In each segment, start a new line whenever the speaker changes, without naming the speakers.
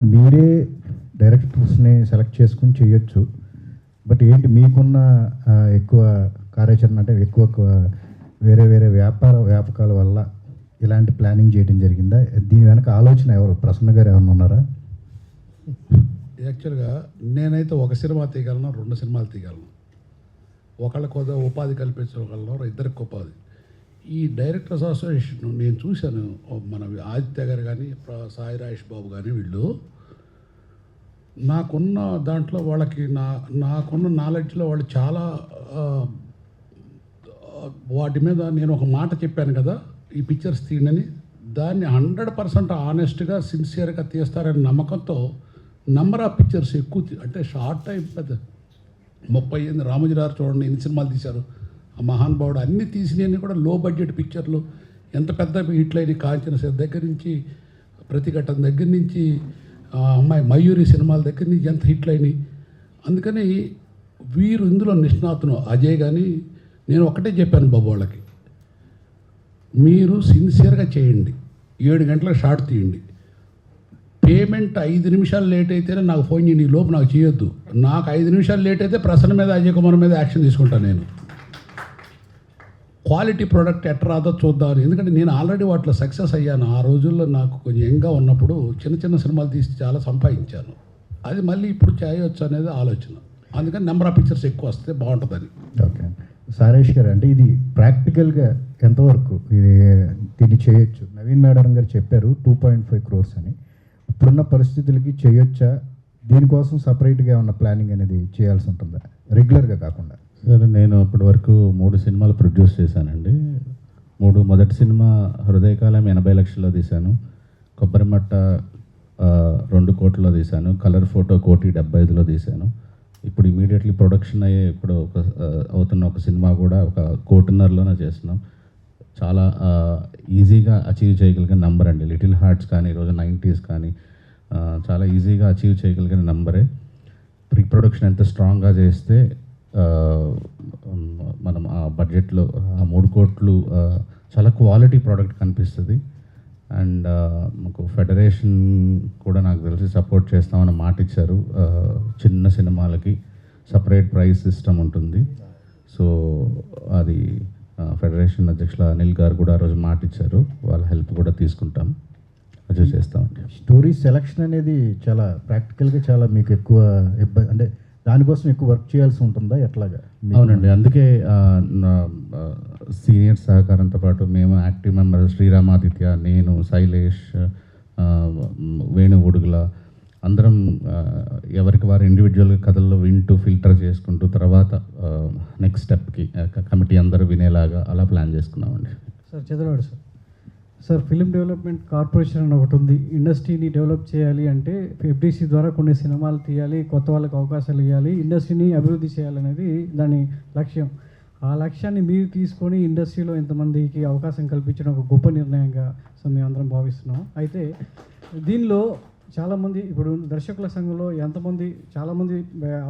మీరే డైరెక్టర్స్ని సెలెక్ట్ చేసుకుని చేయొచ్చు. బట్ ఏంటి మీకున్న ఎక్కువ కార్యాచరణ అంటే ఎక్కువ వేరే వేరే వ్యాపకాల వల్ల ఇలాంటి ప్లానింగ్ చేయడం జరిగిందా? దీని వెనక ఆలోచన ఎవరు? ప్రసన్న గారు ఏమన్నా ఉన్నారా?
యాక్చువల్గా నేనైతే ఒక సినిమా తీయగలను, 2 సినిమాలు తీయగలను. ఒకళ్ళకి ఉపాధి కల్పించగలను, ఇద్దరికి ఉపాధి. ఈ డైరెక్టర్స్ అసోసియేషన్ నేను చూశాను. మన ఆదిత్య గారు కానీ, సాయి రాజేష్ బాబు కానీ, వీళ్ళు నాకున్న దాంట్లో వాళ్ళకి నాకున్న నాలెడ్జ్లో వాళ్ళు చాలా వాటి మీద నేను ఒక మాట చెప్పాను కదా, ఈ పిక్చర్స్ తీయండి, దాన్ని 100% ఆనెస్ట్గా సిన్సియర్గా తీస్తారనే నమ్మకంతో నెంబర్ ఆఫ్ పిక్చర్స్ ఎక్కువ అంటే షార్ట్ టైం పెద్ద 38 రామోజీరావు చూడండి ఎన్ని సినిమాలు తీశారు. ఆ మహానుభావుడు అన్నీ తీసినవన్నీ కూడా లో బడ్జెట్ పిక్చర్లు, ఎంత పెద్ద హిట్లైన కాంచన దగ్గర నుంచి, ప్రతిఘటన దగ్గర నుంచి, అమ్మాయి మయూరి సినిమాల దగ్గర నుంచి ఎంత హిట్లైనవి. అందుకని వీరు ఇందులో నిష్ణాతులు. అజయ్ కానీ నేను ఒకటే చెప్పాను బాబు వాళ్ళకి, మీరు సిన్సియర్గా చేయండి, 7 గంటల షార్ట్ తీయండి. పేమెంట్ 5 నిమిషాలు లేట్ అయితేనే నాకు ఫోన్ చేయండి, ఈ లోపు నాకు చేయొద్దు. నాకు 5 నిమిషాలు లేట్ అయితే ప్రసన్న మీద, అజయ్ కుమార్ మీద యాక్షన్ తీసుకుంటాను. నేను క్వాలిటీ ప్రోడక్ట్ ఎట్లా రాదో చూద్దాం. ఎందుకంటే నేను ఆల్రెడీ వాటిలో సక్సెస్ అయ్యాను. ఆ రోజుల్లో నాకు కొంచెం యంగ్గా ఉన్నప్పుడు చిన్న చిన్న సినిమాలు తీసి చాలా సంపాదించాను. అది మళ్ళీ ఇప్పుడు చేయవచ్చు అనేది ఆలోచన. అందుకని నెంబర్ ఆఫ్ పిక్చర్స్ ఎక్కువ వస్తే బాగుంటుందని.
ఓకే సారేష్ గారు, అంటే ఇది ప్రాక్టికల్గా ఎంతవరకు దీన్ని చేయొచ్చు? నవీన్ మేడం గారు చెప్పారు 2.5 crores అని. ఇప్పుడున్న పరిస్థితులకి చేయొచ్చా? దీనికోసం సపరేట్గా ఏమన్నా ప్లానింగ్ అనేది చేయాల్సి ఉంటుందా, రెగ్యులర్గా కాకుండా?
సార్, నేను ఇప్పటి వరకు 3 సినిమాలు ప్రొడ్యూస్ చేశానండి. మొదటి సినిమా హృదయకాలం 80 లక్షల్లో తీశాను. కొబ్బరిమట్ట 2 కోట్లలో తీశాను. కలర్ ఫోటో 1,75,00,000 తీశాను. ఇప్పుడు ఇమీడియట్లీ ప్రొడక్షన్ అయ్యే ఇప్పుడు అవుతున్న ఒక సినిమా కూడా 1,50,00,000 చేస్తున్నాం. చాలా ఈజీగా అచీవ్ చేయగలిగిన నంబర్ అండి. లిటిల్ హార్ట్స్ కానీ, ఈరోజు 90s కానీ చాలా ఈజీగా అచీవ్ చేయగలిగిన నంబరే. ప్రీ ప్రొడక్షన్ ఎంత స్ట్రాంగ్గా చేస్తే మనం ఆ బడ్జెట్లో 3 కోట్లు చాలా క్వాలిటీ ప్రోడక్ట్ కనిపిస్తుంది. అండ్ మాకు ఫెడరేషన్ కూడా నాకు తెలిసి సపోర్ట్ చేస్తామని మాట ఇచ్చారు. చిన్న సినిమాలకి సపరేట్ ప్రైస్ సిస్టమ్ ఉంటుంది. సో అది ఫెడరేషన్ అధ్యక్షులు అనిల్ గారు కూడా ఆ రోజు మాట ఇచ్చారు. వాళ్ళ హెల్ప్ కూడా తీసుకుంటాం, అచీవ్ చేస్తామండి.
స్టోరీ సెలక్షన్ అనేది చాలా ప్రాక్టికల్గా చాలా మీకు ఎక్కువ ఇబ్బంది, అంటే దానికోసం ఎక్కువ వర్క్ చేయాల్సి ఉంటుందా ఎట్లాగా?
అవునండి, అందుకే సీనియర్ సహకారంతో పాటు మేము యాక్టివ్ మెంబర్ శ్రీరామాదిత్య, నేను, శైలేష్, వేణు ఉడుగుల అందరం ఎవరికి వారు ఇండివిజువల్గా కథల్లో వింటూ ఫిల్టర్ చేసుకుంటూ తర్వాత నెక్స్ట్ స్టెప్కి కమిటీ అందరూ వినేలాగా అలా ప్లాన్ చేసుకున్నామండి.
సార్ చదవాడు సార్ ఫిల్మ్ డెవలప్మెంట్ కార్పొరేషన్ అని ఒకటి ఉంది. ఇండస్ట్రీని డెవలప్ చేయాలి అంటే ఎఫ్డిసి ద్వారా కొన్ని సినిమాలు తీయాలి, కొత్త వాళ్ళకి అవకాశాలు ఇవ్వాలి, ఇండస్ట్రీని అభివృద్ధి చేయాలనేది దాని లక్ష్యం. ఆ లక్ష్యాన్ని మీరు తీసుకొని ఇండస్ట్రీలో ఎంతమందికి అవకాశం కల్పించడం ఒక గొప్ప నిర్ణయంగా మేమందరం భావిస్తున్నాం. అయితే దీనిలో చాలామంది ఇప్పుడు దర్శకుల సంఘంలో చాలామంది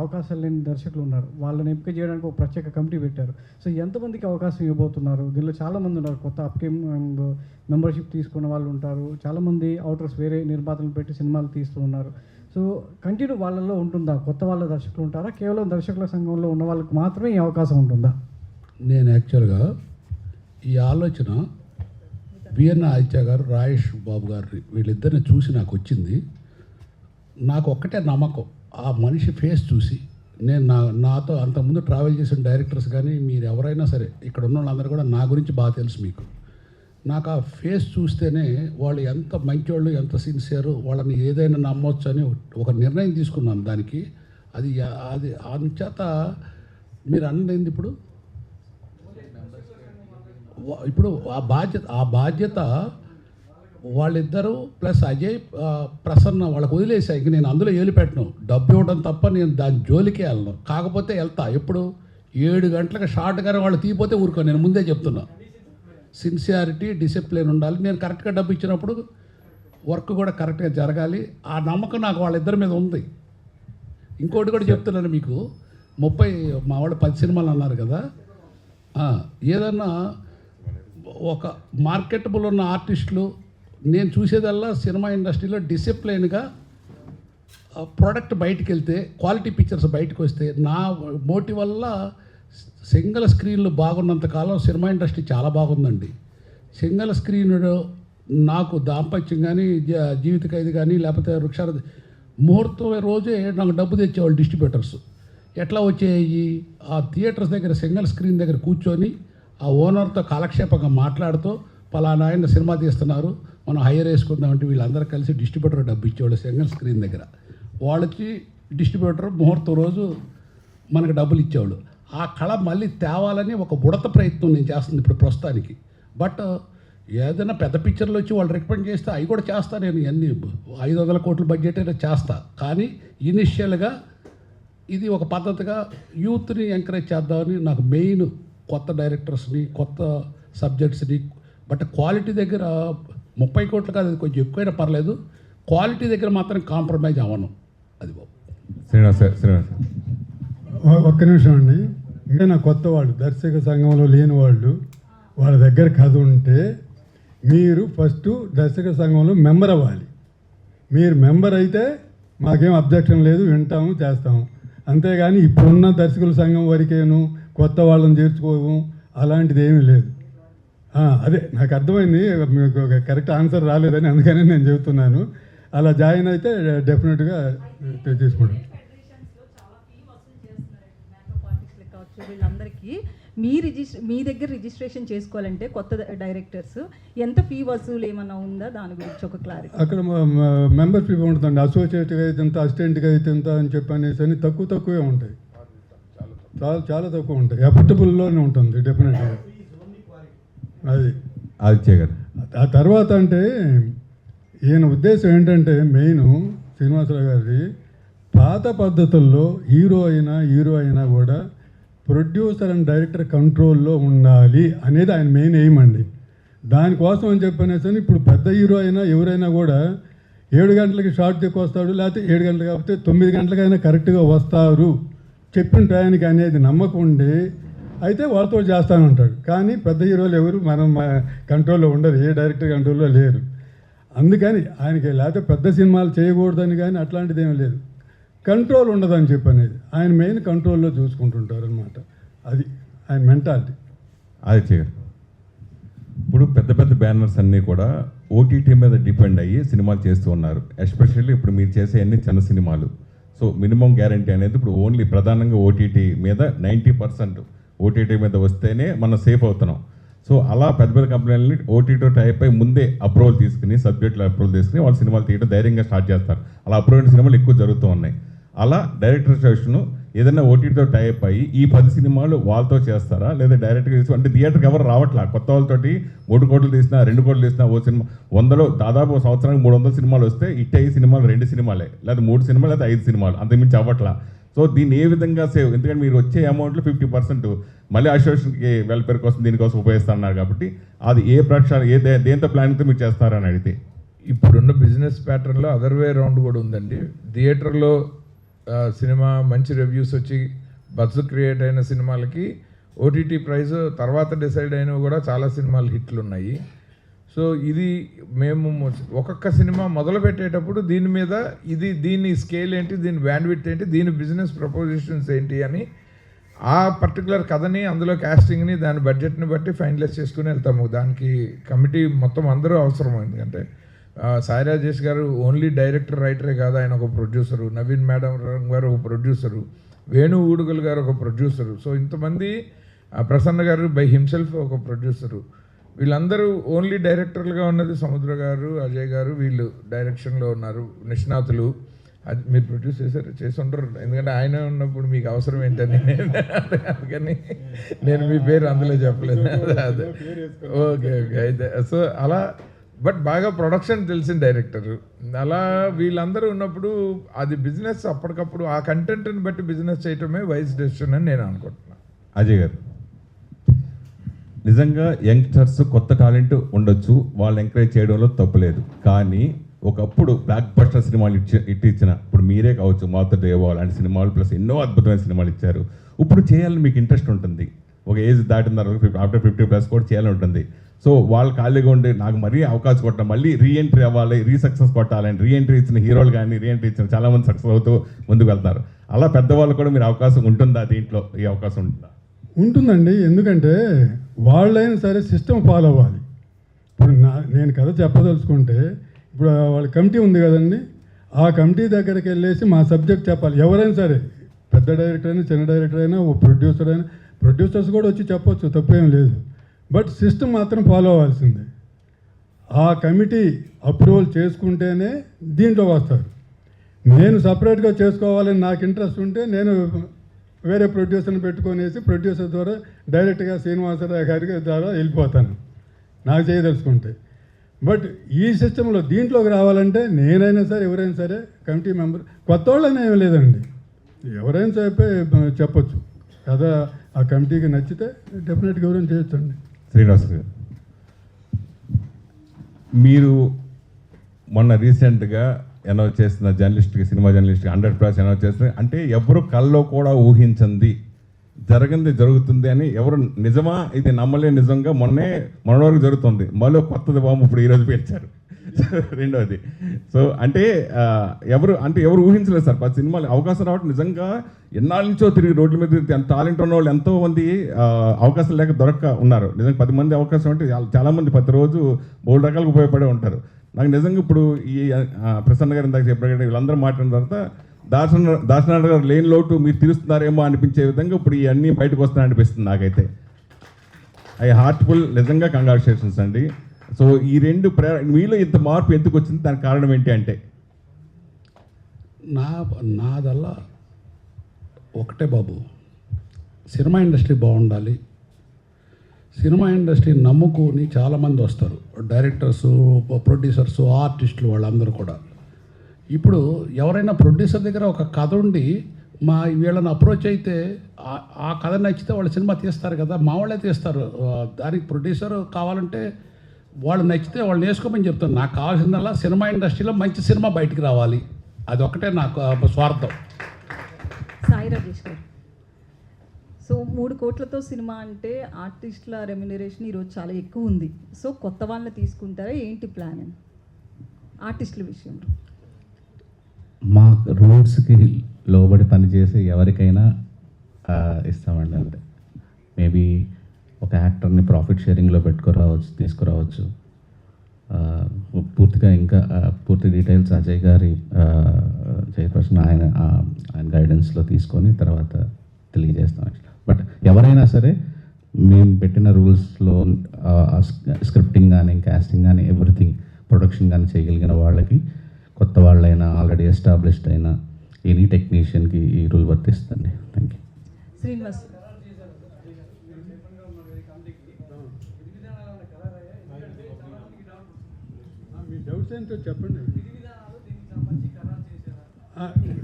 అవకాశాలు లేని దర్శకులు ఉన్నారు. వాళ్ళని ఎంపిక చేయడానికి ఒక ప్రత్యేక కమిటీ పెట్టారు. సో ఎంతమందికి అవకాశం ఇవ్వబోతున్నారు? దీనిలో చాలామంది ఉన్నారు, కొత్త అప్కమింగ్ మెంబర్షిప్ తీసుకున్న వాళ్ళు ఉంటారు. చాలామంది అవుటర్స్ వేరే నిర్మాతలు పెట్టి సినిమాలు తీస్తూ ఉన్నారు. సో కంటిన్యూ వాళ్ళల్లో ఉంటుందా? కొత్త వాళ్ళ దర్శకులు ఉంటారా? కేవలం దర్శకుల సంఘంలో ఉన్న వాళ్ళకి మాత్రమే ఈ అవకాశం ఉంటుందా?
నేను యాక్చువల్గా ఈ ఆలోచన బిఎన్ ఆదిత్య గారు, రాజేష్ బాబు గారు వీళ్ళిద్దరిని చూసి నాకు వచ్చింది. నాకు ఒక్కటే నమ్మకం, ఆ మనిషి ఫేస్ చూసి నేను నాతో అంతకుముందు ట్రావెల్ చేసిన డైరెక్టర్స్ కానీ మీరు ఎవరైనా సరే ఇక్కడ ఉన్న వాళ్ళందరూ కూడా నా గురించి బాగా తెలుసు మీకు. నాకు ఆ ఫేస్ చూస్తేనే వాళ్ళు ఎంత మంచివాళ్ళు, ఎంత సిన్సియరు, వాళ్ళని ఏదైనా నమ్మొచ్చు అని ఒక నిర్ణయం తీసుకున్నాను దానికి. అది అందుచేత మీరు అన్నది ఇప్పుడు ఆ బాధ్యత వాళ్ళిద్దరూ ప్లస్ అజయ్, ప్రసన్న వాళ్ళకి వదిలేసా. ఇంక నేను అందులో ఏలు పెట్టను, డబ్బు ఇవ్వడం తప్ప నేను దాని జోలికే వెళ్ళను. కాకపోతే వెళ్తా ఎప్పుడు 7 గంటలకు షార్ట్గానే వాళ్ళు తీయపోతే ఊరుకో. నేను ముందే చెప్తున్నా, సిన్సియారిటీ, డిసిప్లిన్ ఉండాలి. నేను కరెక్ట్గా డబ్బు ఇచ్చినప్పుడు వర్క్ కూడా కరెక్ట్గా జరగాలి. ఆ నమ్మకం నాకు వాళ్ళిద్దరి మీద ఉంది. ఇంకోటి కూడా చెప్తున్నాను మీకు, మా వాళ్ళు 10 సినిమాలు అన్నారు కదా, ఏదన్నా ఒక మార్కెటబుల్ ఉన్న ఆర్టిస్టులు నేను చూసేదల్లా సినిమా ఇండస్ట్రీలో డిసిప్లైన్గా ప్రోడక్ట్ బయటికి వెళ్తే, క్వాలిటీ పిక్చర్స్ బయటకు వస్తే, నా మోటివ్ వల్ల సింగిల్ స్క్రీన్లు బాగున్నంత కాలం సినిమా ఇండస్ట్రీ చాలా బాగుందండి. సింగిల్ స్క్రీన్ నాకు దాంపత్యం కానీ, జీవిత ఖైదీ కానీ, లేకపోతే వృక్షాల ముహూర్తం రోజే నాకు డబ్బు తెచ్చేవాళ్ళు డిస్ట్రిబ్యూటర్స్. ఎట్లా వచ్చేవి? ఆ థియేటర్స్ దగ్గర సింగిల్ స్క్రీన్ దగ్గర కూర్చొని ఆ ఓనర్తో కాలక్షేపంగా మాట్లాడుతూ, పలానా ఆయన సినిమా తీస్తున్నారు, మనం హైయర్ వేసుకుందామంటే వీళ్ళందరూ కలిసి డిస్ట్రిబ్యూటర్ డబ్బు ఇచ్చేవాళ్ళు సింగిల్ స్క్రీన్ దగ్గర. వాళ్ళకి డిస్ట్రిబ్యూటర్ ముహూర్తం రోజు మనకు డబ్బులు ఇచ్చేవాళ్ళు. ఆ కళ మళ్ళీ తేవాలని ఒక బుడత ప్రయత్నం నేను చేస్తుంది ఇప్పుడు ప్రస్తుతానికి. బట్ ఏదైనా పెద్ద పిక్చర్లు వచ్చి వాళ్ళు రికమెండ్ చేస్తే అవి కూడా చేస్తా. నేను అన్ని 500 కోట్ల బడ్జెట్ అయినా చేస్తా. కానీ ఇనిషియల్గా ఇది ఒక పద్ధతిగా యూత్ని ఎంకరేజ్ చేద్దామని నాకు మెయిన్ కొత్త డైరెక్టర్స్ని, కొత్త సబ్జెక్ట్స్ని. బట్ క్వాలిటీ దగ్గర 30 కోట్లు కాదు, అది కొంచెం ఎక్కువైనా పర్లేదు. క్వాలిటీ దగ్గర మాత్రం కాంప్రమైజ్ అవ్వను. అది బాబు.
శ్రీనివాస్ సార్.
ఒక్క నిమిషం అండి. ఇంకా నా కొత్త వాళ్ళు, దర్శక సంఘంలో లేని వాళ్ళు, వాళ్ళ దగ్గర కథ ఉంటే మీరు ఫస్ట్ దర్శక సంఘంలో మెంబర్ అవ్వాలి. మీరు మెంబర్ అయితే మాకేం అబ్జెక్షన్ లేదు, వింటాము, చేస్తాము. అంతేగాని ఇప్పుడున్న దర్శకుల సంఘం వరకేను కొత్త వాళ్ళని చేర్చుకోము, అలాంటిది ఏమీ లేదు. అదే నాకు అర్థమైంది, మీకు కరెక్ట్ ఆన్సర్ రాలేదని, అందుకని నేను చెబుతున్నాను. అలా జాయిన్ అయితే డెఫినెట్గా తీసుకుంటాం.
వీళ్ళందరికీ మీ దగ్గర రిజిస్ట్రేషన్ చేసుకోవాలంటే కొత్త డైరెక్టర్స్ ఎంత ఫీ వసూలు ఏమన్నా ఉందా, దాని గురించి ఒక క్లారిటీ.
అక్కడ మెంబర్షిప్ ఉంటుందండి. అసోసియేట్గా అయితే ఎంత, అసిస్టెంట్గా అయితే ఎంత అని చెప్పనేసి అని తక్కువే ఉంటాయి. చాలా తక్కువ ఉంటాయి. ఎఫర్టబుల్లోనే ఉంటుంది డెఫినెట్గా. అది
చేయగలరు.
ఆ తర్వాత అంటే ఈయన ఉద్దేశం ఏంటంటే మెయిన్ శ్రీనివాసరావు గారి పాత పద్ధతుల్లో హీరో అయినా కూడా ప్రొడ్యూసర్ అండ్ డైరెక్టర్ కంట్రోల్లో ఉండాలి అనేది ఆయన మెయిన్ ఎయిమ్ అండి. దానికోసం అని చెప్పనేసి ఇప్పుడు పెద్ద హీరో అయినా ఎవరైనా కూడా 7 గంటలకి షార్ట్ వస్తాడు, లేకపోతే 7 గంటలు కాకపోతే 9 గంటలకైనా కరెక్ట్గా వస్తారు చెప్పిన టయానికి అనేది నమ్మకం ఉండి అయితే వాళ్ళతో చేస్తానంటాడు. కానీ పెద్ద హీరోలు ఎవరు మనం కంట్రోల్లో ఉండరు, ఏ డైరెక్టర్ కంట్రోల్లో లేరు. అందుకని ఆయనకి లేకపోతే పెద్ద సినిమాలు చేయకూడదని కానీ అట్లాంటిది ఏమీ లేదు, కంట్రోల్ ఉండదని చెప్పనేది ఆయన మెయిన్ కంట్రోల్లో చూసుకుంటుంటారు అనమాట. అది ఆయన మెంటాలిటీ.
అది చేయరు. ఇప్పుడు పెద్ద బ్యానర్స్ అన్నీ కూడా ఓటీటీ మీద డిపెండ్ అయ్యి సినిమాలు చేస్తూ ఉన్నారు. ఎస్పెషల్లీ ఇప్పుడు మీరు చేసే అన్ని చిన్న సినిమాలు. సో మినిమం గ్యారంటీ అనేది ఇప్పుడు ఓన్లీ ప్రధానంగా ఓటీటీ మీద 90% ఓటీటీ మీద వస్తేనే మనం సేఫ్ అవుతున్నాం. సో అలా పెద్ద కంపెనీలని ఓటీటీ టైప్ అయి ముందే అప్రూవల్ తీసుకుని, సబ్జెక్టులు అప్రూవల్ తీసుకుని వాళ్ళు సినిమాలు తీయడం ధైర్యంగా స్టార్ట్ చేస్తారు. అలా అప్రూవ్ అయిన సినిమాలు ఎక్కువ జరుగుతూ ఉన్నాయి. అలా డైరెక్టర్ స్టేషను ఏదైనా ఓటీటీతో టైప్ అయ్యి ఈ 10 సినిమాలు వాళ్ళతో చేస్తారా, లేదా డైరెక్ట్గా తీసి, అంటే థియేటర్కి ఎవరు రావట్లా, కొత్త వాళ్ళతోటి 3 కోట్లు తీసినా 2 కోట్లు తీసినా ఓ సినిమా 100లో దాదాపు సంవత్సరానికి 300 సినిమాలు వస్తే ఇట్టే 5 సినిమాలు 2 సినిమాలే, లేదా 3 సినిమాలు, లేదా 5 సినిమాలు, అంతకుమించి అవ్వట్లా. సో దీన్ని ఏ విధంగా సేవ్, ఎందుకంటే మీరు వచ్చే అమౌంట్లో 50% మళ్ళీ అసోసియేషన్కి వెల్ఫేర్ కోసం దీనికోసం ఉపయోగిస్తున్నారు కాబట్టి అది ఏ ప్రక్షాళన దేంతో ప్లానింగ్తో మీరు చేస్తారని అడిగితే,
ఇప్పుడున్న బిజినెస్ ప్యాటర్న్లో అదర్ వే రౌండ్ కూడా ఉందండి. థియేటర్లో సినిమా మంచి రివ్యూస్ వచ్చి బజ్ క్రియేట్ అయిన సినిమాలకి ఓటీటీ ప్రైస్ తర్వాత డిసైడ్ అయినవి కూడా చాలా సినిమాలు హిట్లు ఉన్నాయి. సో ఇది మేము ఒక్కొక్క సినిమా మొదలు పెట్టేటప్పుడు దీని మీద దీని స్కేల్ ఏంటి, దీని బ్యాండ్విడ్త్ ఏంటి, దీని బిజినెస్ ప్రపోజిషన్స్ ఏంటి అని ఆ పర్టికులర్ కథని, అందులో క్యాస్టింగ్ని, దాని బడ్జెట్ని బట్టి ఫైనలైజ్ చేసుకుని వెళ్తాము. దానికి కమిటీ మొత్తం అందరూ అవసరం. ఎందుకంటే సాయి రాజేష్ గారు ఓన్లీ డైరెక్టర్ రైటరే కాదు, ఆయన ఒక ప్రొడ్యూసరు, నవీన్ మేడం గారు ఒక ప్రొడ్యూసరు, వేణు ఊడుగల్ గారు ఒక ప్రొడ్యూసరు. సో ఇంతమంది, ప్రసన్న గారు బై హిమ్సెల్ఫ్ ఒక ప్రొడ్యూసరు. వీళ్ళందరూ ఓన్లీ డైరెక్టర్లుగా ఉన్నది సముద్ర గారు, అజయ్ గారు, వీళ్ళు డైరెక్షన్లో ఉన్నారు, నిష్ణాతులు. అది మీరు ప్రొడ్యూస్ చేసి ఉండరు, ఎందుకంటే ఆయన ఉన్నప్పుడు మీకు అవసరం ఏంటని అందుకని నేను మీ పేరు అందులో చెప్పలేదు. అదే ఓకే అయితే సో అలా, బట్ బాగా ప్రొడక్షన్ తెలిసిన డైరెక్టరు. అలా వీళ్ళందరూ ఉన్నప్పుడు అది బిజినెస్ అప్పటికప్పుడు ఆ కంటెంట్ని బట్టి బిజినెస్ చేయటమే వైస్ డెసిషన్ అని నేను అనుకుంటున్నాను.
అజయ్ గారు, నిజంగా యంగ్స్టర్స్ కొత్త టాలెంట్ ఉండొచ్చు, వాళ్ళు ఎంకరేజ్ చేయడంలో తప్పులేదు. కానీ ఒకప్పుడు బ్లాక్ బస్టర్ సినిమాలు ఇచ్చిన, ఇప్పుడు మీరే కావచ్చు, మాతో దేవో అలాంటి సినిమాలు ప్లస్ ఎన్నో అద్భుతమైన సినిమాలు ఇచ్చారు. ఇప్పుడు చేయాలని మీకు ఇంట్రెస్ట్ ఉంటుంది, ఒక ఏజ్ దాటిన తర్వాత ఆఫ్టర్ 50+ కూడా చేయాలని ఉంటుంది. సో వాళ్ళు ఖాళీగా ఉండి నాకు మరీ అవకాశం కొట్టడం, మళ్ళీ రీఎంట్రీ అవ్వాలి, రీసక్సెస్ కొట్టాలని రీఎంట్రీ ఇచ్చిన హీరోలు కానీ రీఎంట్రీ ఇచ్చిన చాలామంది సక్సెస్ అవుతూ ముందుకు వెళ్తారు. అలా పెద్దవాళ్ళు కూడా మీరు అవకాశం ఉంటుందా, దీంట్లో ఈ అవకాశం ఉంటుందా?
ఉంటుందండి. ఎందుకంటే వాళ్ళైనా సరే సిస్టమ్ ఫాలో అవ్వాలి. ఇప్పుడు నేను కథ చెప్పదలుచుకుంటే ఇప్పుడు వాళ్ళ కమిటీ ఉంది కదండి, ఆ కమిటీ దగ్గరికి వెళ్ళేసి మా సబ్జెక్ట్ చెప్పాలి. ఎవరైనా సరే, పెద్ద డైరెక్టర్ అయినా చిన్న డైరెక్టర్ అయినా ఓ ప్రొడ్యూసర్ అయినా, ప్రొడ్యూసర్స్ కూడా వచ్చి చెప్పొచ్చు, తప్పేం లేదు. బట్ సిస్టమ్ మాత్రం ఫాలో అవ్వాల్సిందే. ఆ కమిటీ అప్రూవల్ చేసుకుంటేనే దీంట్లో వస్తారు. నేను సపరేట్గా చేసుకోవాలని నాకు ఇంట్రెస్ట్ ఉంటే నేను వేరే ప్రొడ్యూసర్ని పెట్టుకొనేసి ప్రొడ్యూసర్ ద్వారా డైరెక్ట్గా శ్రీనివాసరావు గారికి ద్వారా వెళ్ళిపోతాను నాకు చేయదలుచుకుంటే. బట్ ఈ సిస్టంలో దీంట్లోకి రావాలంటే నేనైనా సరే ఎవరైనా సరే కమిటీ మెంబర్, కొత్త వాళ్ళని ఏం లేదండి, ఎవరైనా సరే చెప్పొచ్చు కదా. ఆ కమిటీకి నచ్చితే డెఫినెట్గా ఎవరైనా చేయొచ్చండి.
శ్రీనివాస్ గారు, మీరు మొన్న రీసెంట్గా అనౌన్స్ చేసిన జర్నలిస్ట్కి, సినిమా జర్నలిస్ట్కి 100+ అనౌన్స్ చేస్తుంది. అంటే ఎవరు కల్లో కూడా ఊహించింది జరిగింది జరుగుతుంది అని ఎవరు నిజమా ఇది నమ్మలే, నిజంగా మొన్న వరకు జరుగుతుంది, మళ్ళీ కొత్తది బాంబు ఇప్పుడు ఈరోజు పేర్చారు. రెండోది సో అంటే ఎవరు ఊహించలేదు సార్. 10 సినిమాలు అవకాశం రావడం నిజంగా ఎన్నాళ్ళ నుంచో తిరిగి రోడ్ల మీద తిరిగి టాలెంట్ ఉన్న వాళ్ళు ఎంతో మంది అవకాశం లేక దొరక్క ఉన్నారు. నిజంగా 10 మంది అవకాశం అంటే చాలామంది ప్రతిరోజు బోల్డ్ రకాలుగా ఉపయోగపడే ఉంటారు. నాకు నిజంగా ఇప్పుడు ఈ ప్రసన్న గారు ఇందాక చెప్పినట్టు వీళ్ళందరూ మాట్లాడిన తర్వాత దాసనారాయణ గారు లేని లోటు మీరు తీరుస్తున్నారేమో అనిపించే విధంగా ఇప్పుడు ఇవన్నీ బయటకు వస్తున్నాయి అనిపిస్తుంది నాకైతే. ఐ హార్ట్ఫుల్, నిజంగా కంగ్రాచులేషన్స్ అండి. సో ఈ రెండు మీలో ఇంత మార్పు ఎందుకు వచ్చింది, దానికి కారణం ఏంటి అంటే?
నాదల్లా ఒకటే బాబు, సినిమా ఇండస్ట్రీ బాగుండాలి. సినిమా ఇండస్ట్రీ నమ్ముకుని చాలామంది వస్తారు, డైరెక్టర్సు, ప్రొడ్యూసర్సు, ఆర్టిస్టులు, వాళ్ళందరూ కూడా. ఇప్పుడు ఎవరైనా ప్రొడ్యూసర్ దగ్గర ఒక కథ ఉండి వీళ్ళని అప్రోచ్ అయితే ఆ కథ నచ్చితే వాళ్ళు సినిమా తీస్తారు కదా, మా వాళ్ళే తీస్తారు. దానికి ప్రొడ్యూసర్ కావాలంటే వాళ్ళు నచ్చితే వాళ్ళు నేర్చుకోమని చెప్తాను. నాకు కావాల్సిందల్లా సినిమా ఇండస్ట్రీలో మంచి సినిమా బయటికి రావాలి, అది ఒకటే నాకు స్వార్థం.
సాయి రాజేష్ గారు, సో 3 కోట్లతో సినిమా అంటే ఆర్టిస్టుల రెమ్యునరేషన్ ఈరోజు చాలా ఎక్కువ ఉంది. సో కొత్త వాళ్ళని తీసుకుంటారా ఏంటి ప్లాన్ ఆర్టిస్టుల విషయంలో?
మా రూల్స్కి లోబడి పనిచేసి ఎవరికైనా ఇస్తామండి. అంటే మేబీ ఒక యాక్టర్ని ప్రాఫిట్ షేరింగ్లో తీసుకురావచ్చు. పూర్తిగా ఇంకా పూర్తి డీటెయిల్స్ అజయ్ గారి చైర్పర్సన్ ఆయన గైడెన్స్లో తీసుకొని తర్వాత తెలియజేస్తాం. బట్ ఎవరైనా సరే మేము పెట్టిన రూల్స్లో స్క్రిప్టింగ్ కానీ, కాస్టింగ్ కానీ, ఎవ్రీథింగ్, ప్రొడక్షన్ కానీ చేయగలిగిన వాళ్ళకి, కొత్త వాళ్ళైనా ఆల్రెడీ ఎస్టాబ్లిష్డ్ అయినా ఎనీ టెక్నీషియన్కి ఈ రూల్ వర్తిస్తుంది. Thank you.
Srinivas,
me doubts ఏంటో చెప్పండి.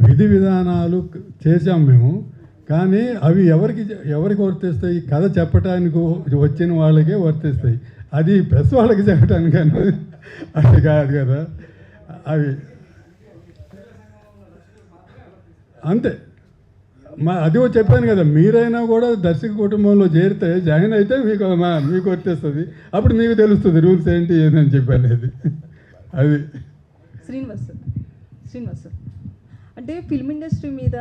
విధి విధానాలు చేసాం మేము, కానీ అవి ఎవరికి వర్తిస్తాయి? కథ చెప్పడానికి వచ్చిన వాళ్ళకే వర్తిస్తాయి. అది ప్రెస్ వాళ్ళకి చెప్పడానికి అది కాదు కదా. అవి అంతే. అది చెప్పాను కదా, మీరైనా కూడా దర్శక కుటుంబంలో చేరితే జాయిన్ అయితే మీకు వర్తిస్తుంది. అప్పుడు మీకు తెలుస్తుంది రూల్స్ ఏంటి ఏదని చెప్పనేది. అది
శ్రీనివాస్ అంటే ఫిల్మ్ ఇండస్ట్రీ మీద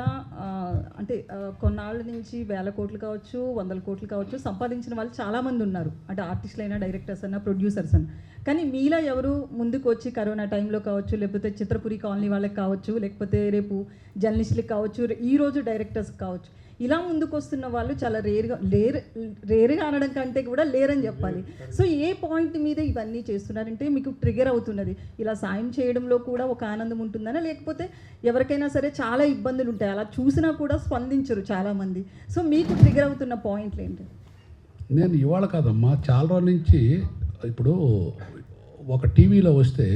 అంటే కొన్నాళ్ళ నుంచి 1000 కోట్లు కావచ్చు, 100 కోట్లు కావచ్చు సంపాదించిన వాళ్ళు చాలామంది ఉన్నారు. అంటే ఆర్టిస్టులు అయినా, డైరెక్టర్స్ అయినా, ప్రొడ్యూసర్స్ అయినా. కానీ మీలా ఎవరు ముందుకు వచ్చి కరోనా టైంలో కావచ్చు, లేకపోతే చిత్రపురి కాలనీ వాళ్ళకి కావచ్చు, లేకపోతే రేపు జర్నలిస్టులకు కావచ్చు, ఈరోజు డైరెక్టర్స్ కావచ్చు, ఇలా ముందుకు వస్తున్న వాళ్ళు చాలా రేరుగా అనడం కంటే కూడా లేరని చెప్పాలి. సో ఏ పాయింట్ మీద ఇవన్నీ చేస్తున్నారంటే మీకు ట్రిగర్ అవుతున్నది? ఇలా సాయం చేయడంలో కూడా ఒక ఆనందం ఉంటుందనా, లేకపోతే ఎవరికైనా సరే చాలా ఇబ్బందులు ఉంటాయి, అలా చూసినా కూడా స్పందించరు చాలామంది. సో మీకు ట్రిగర్ అవుతున్న పాయింట్లు ఏంటి?
నేను ఇవాళ కాదమ్మా, చాలా రోజుల నుంచి. ఇప్పుడు ఒక టీవీలో వస్తే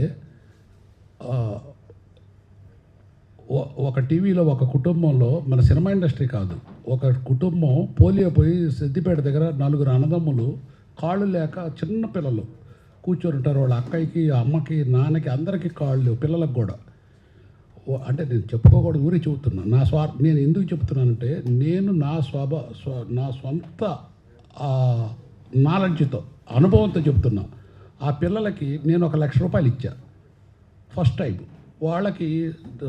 ఒక టీవీలో ఒక కుటుంబంలో, మన సినిమా ఇండస్ట్రీ కాదు, ఒక కుటుంబం పోలియో పోయి సిద్దిపేట దగ్గర 4 అన్నదమ్ములు కాళ్ళు లేక చిన్న పిల్లలు కూర్చొని ఉంటారు. వాళ్ళ అక్కయ్యకి, అమ్మకి, నాన్నకి, అందరికీ కాళ్ళు, పిల్లలకు కూడా. అంటే నేను చెప్పుకోకూడదు, ఊరి చెబుతున్నా. నేను ఎందుకు చెప్తున్నానంటే, నేను నా సొంత నాలెడ్జ్తో అనుభవంతో చెప్తున్నా. ఆ పిల్లలకి నేను 1 లక్ష రూపాయలు ఇచ్చా ఫస్ట్ టైం. వాళ్ళకి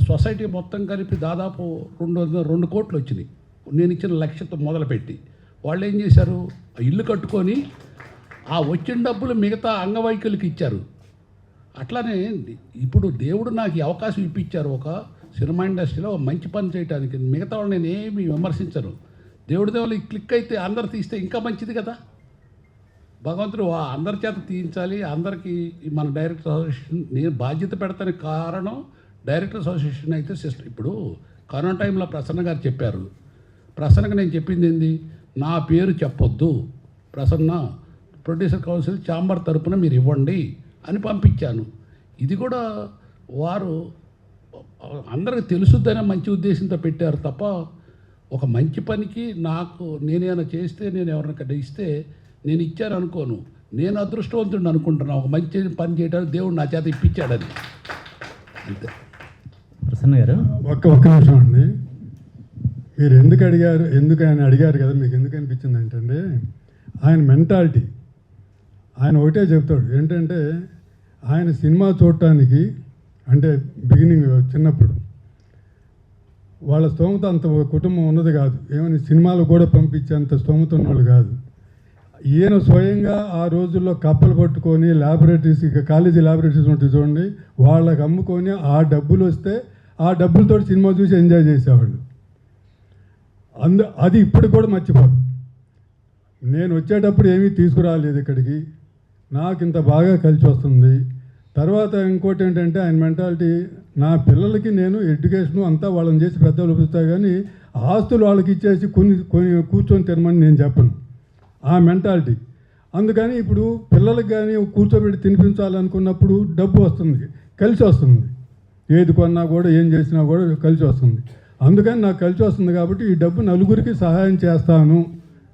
సొసైటీ మొత్తం కలిపి దాదాపు 2 కోట్లు వచ్చినాయి నేను ఇచ్చిన లక్ష్యంతో మొదలుపెట్టి. వాళ్ళు ఏం చేశారు, ఇల్లు కట్టుకొని ఆ వచ్చిన డబ్బులు మిగతా అంగవైకల్యులకు ఇచ్చారు. అట్లానే ఇప్పుడు దేవుడు నాకు ఈ అవకాశం ఇప్పించారు ఒక సినిమా ఇండస్ట్రీలో మంచి పని చేయడానికి. మిగతా వాళ్ళు నేను ఏమి విమర్శించను. దేవుడి దేవుళ్ళు క్లిక్ అయితే అందరు తీస్తే ఇంకా మంచిది కదా. భగవంతుడు అందరి చేత తీయించాలి. అందరికీ మన డైరెక్టర్ అసోసియేషన్ నేను బాధ్యత పెడతానికి కారణం డైరెక్టర్ అసోసియేషన్ అయితే సిస్టమ్. ఇప్పుడు కరోనా టైంలో ప్రసన్న గారు చెప్పారు. ప్రసన్నగా నేను చెప్పింది ఏంది, నా పేరు చెప్పొద్దు, ప్రసన్న ప్రొడ్యూసర్ కౌన్సిల్ ఛాంబర్ తరపున మీరు ఇవ్వండి అని పంపించాను. ఇది కూడా వారు అందరికి తెలుసుద్దనే మంచి ఉద్దేశంతో పెట్టారు తప్ప ఒక మంచి పనికి నాకు నేనేమైనా చేస్తే నేను ఎవరికైనా ఇస్తే నేను ఇచ్చాను అనుకోను. నేను అదృష్టవంతుడిని అనుకుంటున్నాను ఒక మంచి పని చేయడానికి దేవుడు నా చేత ఇప్పించాడని. అంతే.
ప్రసన్న గారు
ఒక్క నిమిషం అండి. మీరు ఎందుకు ఆయన అడిగారు కదా, మీకు ఎందుకు అనిపించింది అంటే ఆయన మెంటాలిటీ. ఆయన ఒకటే చెప్తాడు ఏంటంటే, ఆయన సినిమా చూడటానికి అంటే బిగినింగ్ చిన్నప్పుడు వాళ్ళ స్తోమత అంత కుటుంబం ఉన్నది కాదు, ఏమని సినిమాలు కూడా పంపించేంత స్తోమత ఉన్నవాళ్ళు కాదు. ఈయన స్వయంగా ఆ రోజుల్లో కప్పలు పట్టుకొని ల్యాబొరేటరీస్, కాలేజీ ల్యాబొరేటరీస్ ఉంటాయి చూడండి, వాళ్ళకి అమ్ముకొని ఆ డబ్బులు వస్తే ఆ డబ్బులతో సినిమా చూసి ఎంజాయ్ చేసేవాళ్ళు. అది ఇప్పుడు కూడా మర్చిపోదు. నేను వచ్చేటప్పుడు ఏమీ తీసుకురాలేదు ఇక్కడికి, నాకు ఇంత బాగా కలిసి వస్తుంది. తర్వాత ఇంకోటి ఏంటంటే ఆయన మెంటాలిటీ, నా పిల్లలకి నేను ఎడ్యుకేషను అంతా వాళ్ళని చేసి పెద్దలు చూపిస్తా కానీ ఆస్తులు వాళ్ళకి ఇచ్చేసి కొన్ని కూర్చొని తినమని నేను చెప్పను. ఆ మెంటాలిటీ. అందుకని ఇప్పుడు పిల్లలకి కానీ కూర్చోబెట్టి తినిపించాలనుకున్నప్పుడు డబ్బు వస్తుంది, కలిసి వస్తుంది. ఏది కొన్నా కూడా ఏం చేసినా కూడా కలిసి వస్తుంది. అందుకని నాకు కలిసి వస్తుంది కాబట్టి ఈ డబ్బు నలుగురికి సహాయం చేస్తాను.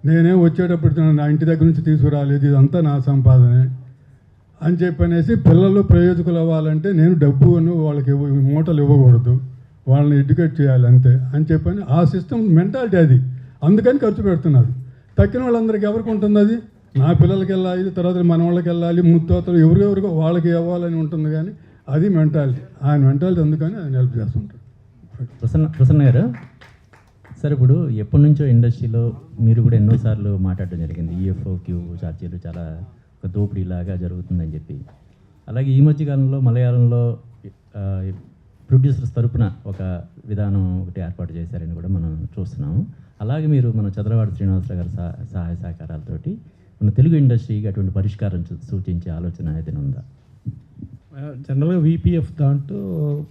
నేనేం వచ్చేటప్పుడు నా ఇంటి దగ్గర నుంచి తీసుకురాలేదు, ఇదంతా నా సంపాదనే అని చెప్పనేసి పిల్లలు ప్రయోజకులు అవ్వాలంటే నేను డబ్బును వాళ్ళకి మూటలు ఇవ్వకూడదు, వాళ్ళని ఎడ్యుకేట్ చేయాలి అంతే అని చెప్పని ఆ సిస్టమ్ మెంటాలిటీ అది. అందుకని ఖర్చు పెడుతున్నారు. తక్కిన వాళ్ళందరికీ ఎవరికి ఉంటుంది అది, నా పిల్లలకి వెళ్ళాలి, తర్వాత మన వాళ్ళకి వెళ్ళాలి, ముత్తోతలు ఎవరికో వాళ్ళకి ఇవ్వాలని ఉంటుంది. కానీ అది మెంటాలిటీ, ఆయన మెంటాలిటీ. అందుకని ఆయన హెల్ప్ చేస్తుంటారు.
ప్రసన్న గారు సార్, ఇప్పుడు ఎప్పటి నుంచో ఇండస్ట్రీలో మీరు కూడా ఎన్నోసార్లు మాట్లాడడం జరిగింది, ఈఎఫ్ఓ క్యూ ఛార్జీలు చాలా ఒక దోపిడీలాగా జరుగుతుందని చెప్పి. అలాగే ఈ మధ్యకాలంలో మలయాళంలో ప్రొడ్యూసర్స్ తరపున ఒక విధానం ఒకటి ఏర్పాటు చేశారని కూడా మనం చూస్తున్నాము. అలాగే మీరు మన చంద్రవాడ శ్రీనివాసరావు గారి సహాయ సహకారాలతోటి మన తెలుగు ఇండస్ట్రీకి అటువంటి పరిష్కారం సూచించే ఆలోచన ఏదైనా ఉందా?
జనరల్గా విపిఎఫ్ దాంట్లో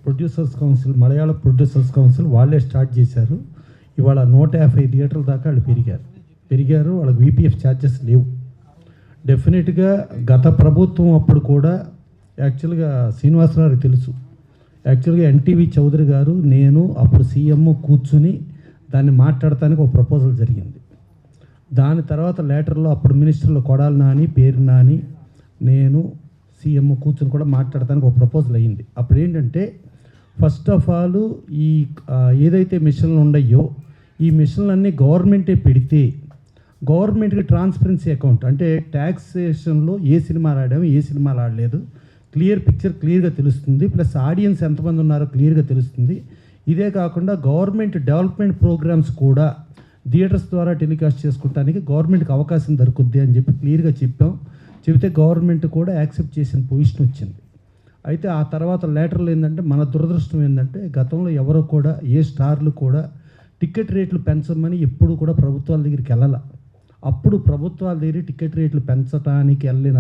ప్రొడ్యూసర్స్ కౌన్సిల్, మలయాళ ప్రొడ్యూసర్స్ కౌన్సిల్ వాళ్ళే స్టార్ట్ చేశారు. ఇవాళ 150 థియేటర్ల దాకా వాళ్ళు పెరిగారు. వాళ్ళకి విపిఎఫ్ ఛార్జెస్ లేవు. డెఫినెట్గా గత ప్రభుత్వం అప్పుడు కూడా యాక్చువల్గా శ్రీనివాసరావు తెలుసు, యాక్చువల్గా ఎన్టీవీ చౌదరి గారు నేను అప్పుడు సీఎం కూర్చుని దాన్ని మాట్లాడటానికి ఒక ప్రపోజల్ జరిగింది. దాని తర్వాత లేటర్లో అప్పుడు మినిస్టర్లు కొడాలి నాని, పేరు నాని, నేను సీఎం కూర్చొని కూడా మాట్లాడటానికి ఒక ప్రపోజల్ అయ్యింది. అప్పుడు ఏంటంటే ఫస్ట్ ఆఫ్ ఆల్ ఈ ఏదైతే మిషన్లు ఉన్నాయో ఈ మిషన్లన్నీ గవర్నమెంటే పెడితే గవర్నమెంట్కి ట్రాన్స్పరెన్సీ అకౌంట్, అంటే ట్యాక్సేషన్లో ఏ సినిమాలు ఆడాము ఏ సినిమాలు ఆడలేదు పిక్చర్ క్లియర్గా తెలుస్తుంది. ప్లస్ ఆడియన్స్ ఎంతమంది ఉన్నారో క్లియర్గా తెలుస్తుంది. ఇదే కాకుండా గవర్నమెంట్ డెవలప్మెంట్ ప్రోగ్రామ్స్ కూడా థియేటర్స్ ద్వారా టెలికాస్ట్ చేసుకోవడానికి గవర్నమెంట్కి అవకాశం దొరుకుద్ది అని చెప్పి క్లియర్గా చెబితే గవర్నమెంట్ కూడా యాక్సెప్ట్ చేసిన పొజిషన్ వచ్చింది. అయితే ఆ తర్వాత లేటర్లు ఏంటంటే మన దురదృష్టం ఏంటంటే గతంలో ఎవరో కూడా ఏ స్టార్లు కూడా టికెట్ రేట్లు పెంచమని ఎప్పుడు కూడా ప్రభుత్వాల దగ్గరికి వెళ్ళాల. అప్పుడు ప్రభుత్వాల దగ్గర టికెట్ రేట్లు పెంచడానికి వెళ్ళిన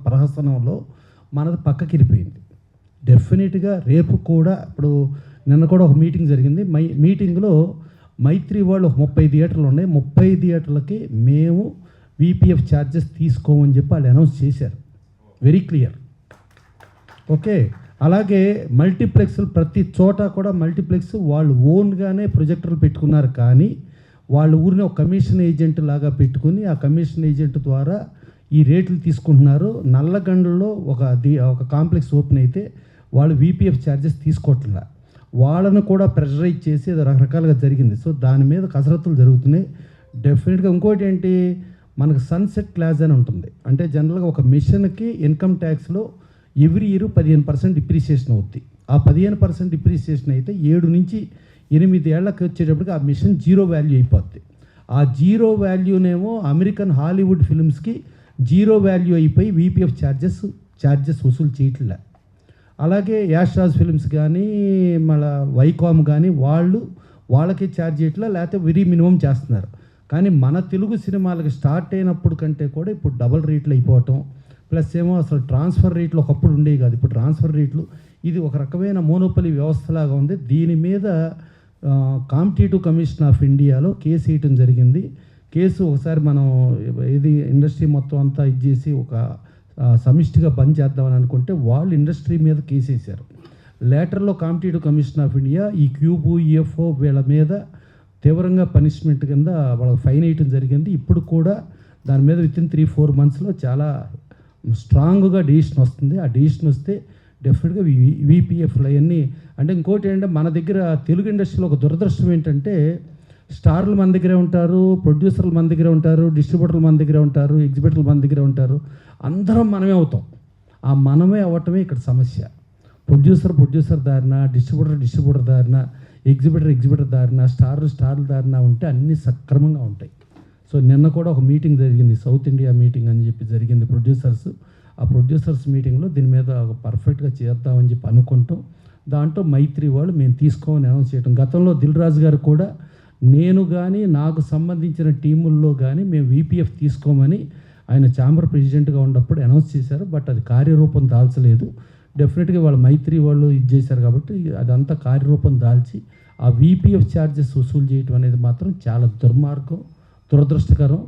ప్రహసనంలో మనది పక్కకిరిపోయింది. డెఫినెట్గా రేపు కూడా ఇప్పుడు నిన్న కూడా ఒక మీటింగ్ జరిగింది. మీటింగ్లో మైత్రి వాళ్ళు ఒక 30 థియేటర్లు ఉన్నాయి, 30 థియేటర్లకి మేము విపిఎఫ్ ఛార్జెస్ తీసుకోమని చెప్పి వాళ్ళు అనౌన్స్ చేశారు. Very clear. ఓకే. అలాగే మల్టీప్లెక్స్లు ప్రతి చోట కూడా మల్టీప్లెక్స్ వాళ్ళు ఓన్గానే ప్రొజెక్టర్లు పెట్టుకున్నారు. కానీ వాళ్ళ ఊరిని ఒక కమిషన్ ఏజెంట్ లాగా పెట్టుకుని ఆ కమిషన్ ఏజెంట్ ద్వారా ఈ రేట్లు తీసుకుంటున్నారు. నల్లగండలో ఒక కాంప్లెక్స్ ఓపెన్ అయితే వాళ్ళు విపిఎఫ్ ఛార్జెస్ తీసుకోవట్లా. వాళ్ళను కూడా ప్రెషరైజ్ చేసి అది రకరకాలుగా జరిగింది. సో దాని మీద కసరత్తులు జరుగుతున్నాయి. డెఫినెట్గా ఇంకోటి ఏంటి, మనకు సన్సెట్ క్లాజ్ అని ఉంటుంది. అంటే జనరల్గా ఒక మిషన్కి ఇన్కమ్ ట్యాక్స్లో ఎవ్రీ ఇయర్ 15% డిప్రిసియేషన్ అవుద్ది. ఆ 15% డిప్రిసియేషన్ అయితే 7 నుంచి 8 ఏళ్ళకి వచ్చేటప్పటికి ఆ మిషన్ జీరో వాల్యూ అయిపోద్ది. ఆ జీరో వాల్యూనేమో అమెరికన్ హాలీవుడ్ ఫిల్మ్స్కి జీరో వాల్యూ అయిపోయి వీపీఎఫ్ ఛార్జెస్ వసూలు చేయట్లే. అలాగే యాష్రాజ్ ఫిల్మ్స్ కానీ మళ్ళీ వైకామ్ కానీ వాళ్ళకి ఛార్జ్ చేయట్లా, లేకపోతే వెరీ మినిమం చేస్తున్నారు. కానీ మన తెలుగు సినిమాలకి స్టార్ట్ అయినప్పుడు కంటే కూడా ఇప్పుడు డబుల్ రేట్లు అయిపోవటం, ప్లస్ ఏమో అసలు ట్రాన్స్ఫర్ రేట్లు ఒకప్పుడు ఉండేవి కాదు, ఇప్పుడు ట్రాన్స్ఫర్ రేట్లు ఇది ఒక రకమైన మోనోపలి వ్యవస్థలాగా ఉంది. దీని మీద కాంపిటేటివ్ కమిషన్ ఆఫ్ ఇండియాలో కేసు వేయటం జరిగింది. కేసు ఒకసారి మనం ఇది ఇండస్ట్రీ మొత్తం అంతా ఇచ్చేసి ఒక సమిష్టిగా బంద్ చేద్దామని అనుకుంటే వాళ్ళు ఇండస్ట్రీ మీద కేసు వేశారు. లేటర్లో కాంపిటేటివ్ కమిషన్ ఆఫ్ ఇండియా ఈ క్యూబు ఈఎఫ్ఓ వీళ్ళ మీద తీవ్రంగా పనిష్మెంట్ కింద వాళ్ళకి ఫైన్ వేయటం జరిగింది. ఇప్పుడు కూడా దాని మీద వితిన్ 3-4 మంత్స్లో చాలా స్ట్రాంగ్గా డిసిషన్ వస్తుంది. ఆ డిసిషన్ వస్తే డెఫినెట్గా వీపీఎఫ్లు అవన్నీ అంటే ఇంకోటి ఏంటంటే మన దగ్గర తెలుగు ఇండస్ట్రీలో ఒక దురదృష్టం ఏంటంటే స్టార్లు మన దగ్గరే ఉంటారు, ప్రొడ్యూసర్లు మన దగ్గరే ఉంటారు, డిస్ట్రిబ్యూటర్లు మన దగ్గరే ఉంటారు, ఎగ్జిబిటర్లు మన దగ్గరే ఉంటారు. అందరం మనమే అవుతాం. ఆ మనమే అవ్వటమే ఇక్కడ సమస్య. ప్రొడ్యూసర్ దారిన, డిస్ట్రిబ్యూటర్ దారిన, ఎగ్జిబిటర్ దారిన, స్టార్ల దారిన ఉంటే అన్నీ సక్రమంగా ఉంటాయి. సో నిన్న కూడా ఒక మీటింగ్ జరిగింది, సౌత్ ఇండియా మీటింగ్ అని చెప్పి జరిగింది ప్రొడ్యూసర్స్. ఆ ప్రొడ్యూసర్స్ మీటింగ్లో దీని మీద పర్ఫెక్ట్గా చేద్దామని చెప్పి అనుకుంటాం. దాంట్లో మైత్రి వాళ్ళు మేము తీసుకోమని అనౌన్స్ చేయటం. గతంలో దిల్ రాజు గారు కూడా నేను కానీ నాకు సంబంధించిన టీముల్లో కానీ మేము వీపీఎఫ్ తీసుకోమని ఆయన ఛాంబర్ ప్రెసిడెంట్గా ఉన్నప్పుడు అనౌన్స్ చేశారు. బట్ అది కార్యరూపం దాల్చలేదు. డెఫినెట్గా వాళ్ళు మైత్రి వాళ్ళు ఇది చేశారు కాబట్టి అదంతా కార్యరూపం దాల్చి ఆ వీపీఎఫ్ ఛార్జెస్ వసూలు చేయటం అనేది మాత్రం చాలా దుర్మార్గం, దురదృష్టకరం.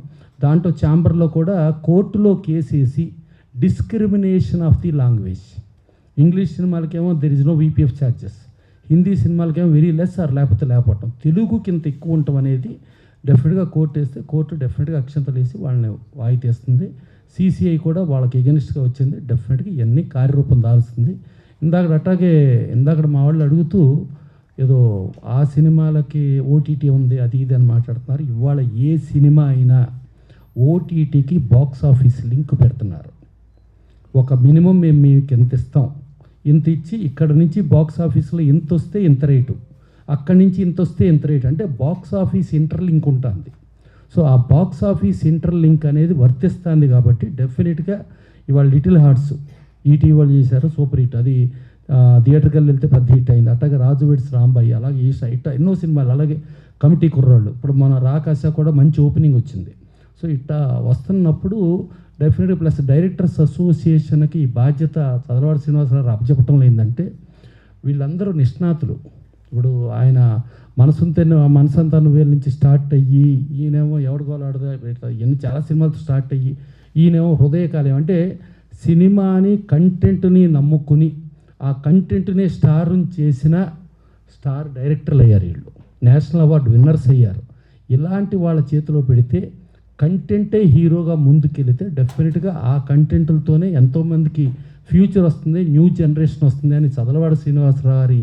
దాంట్లో ఛాంబర్లో కూడా కోర్టులో కేసేసి discrimination of the language. English సినిమాలకేమో there is no VPF charges, Hindi సినిమాలకేమో వెరీ లెస్ ఆర్ లేకపోవటం, తెలుగుకి ఇంత ఎక్కువ ఉండటం అనేది డెఫినెట్గా కోర్టు వేస్తే కోర్టు డెఫినెట్గా అక్షంతలు వేసి వాళ్ళని వాయితేస్తుంది. సిసిఐ కూడా వాళ్ళకి ఎగెనిస్ట్గా వచ్చింది. డెఫినెట్గా ఇవన్నీ కార్యరూపం దాల్స్తుంది. ఇందాక మా వాళ్ళు అడుగుతూ ఏదో ఆ సినిమాలకి ఓటీటీ ఉంది అది ఇది అని మాట్లాడుతున్నారు. ఇవాళ ఏ సినిమా అయినా ఓటీటీకి బాక్స్ ఆఫీస్ లింక్ పెడుతున్నారు. ఒక మినిమం మేము మీకు ఎంత ఇస్తాం, ఇంత ఇచ్చి ఇక్కడ నుంచి బాక్స్ ఆఫీస్లో ఇంత వస్తే ఇంత రేటు, అక్కడి నుంచి ఇంత వస్తే ఇంత రేటు, అంటే బాక్స్ ఆఫీస్ ఇంటర్లింక్ ఉంటుంది. సో ఆ బాక్స్ ఆఫీస్ ఇంటర్లింక్ అనేది వర్తిస్తుంది కాబట్టి డెఫినెట్గా ఇవాళ లిటిల్ హార్ట్స్ ఈటీవీ చేశారు, సూపర్ హిట్. అది థియేటర్కి వెళ్తే పెద్ద హిట్ అయింది. అట్లాగే రాజు వెడ్స్ రాంబాయి, అలాగే ఈషా, ఇట్లా ఎన్నో సినిమాలు, అలాగే కమిటీ కుర్రాళ్ళు, ఇప్పుడు మన రాకాశ కూడా మంచి ఓపెనింగ్ వచ్చింది. సో ఇట్లా వస్తున్నప్పుడు డెఫినెట్గా ప్లస్ డైరెక్టర్స్ అసోసియేషన్కి ఈ బాధ్యత చదలవాడి శ్రీనివాసరావు అప్పచెప్పటంలో ఏంటంటే వీళ్ళందరూ నిష్ణాతులు. ఇప్పుడు ఆయన మనసంతా నువ్వేల నుంచి స్టార్ట్ అయ్యి ఈయనేమో ఎవడుకోలాడదా ఇవన్నీ చాలా సినిమాలతో స్టార్ట్ అయ్యి ఈయనేమో హృదయకాలం అంటే సినిమాని కంటెంట్ని నమ్ముకుని ఆ కంటెంట్ని స్టార్ని చేసిన స్టార్ డైరెక్టర్లు అయ్యారు. వీళ్ళు నేషనల్ అవార్డు విన్నర్స్ అయ్యారు. ఇలాంటి వాళ్ళ చేతిలో పెడితే కంటెంటే హీరోగా ముందుకెళితే డెఫినెట్గా ఆ కంటెంట్లతోనే ఎంతోమందికి ఫ్యూచర్ వస్తుంది, న్యూ జనరేషన్ వస్తుంది అని చదలవాడ శ్రీనివాసరావు గారి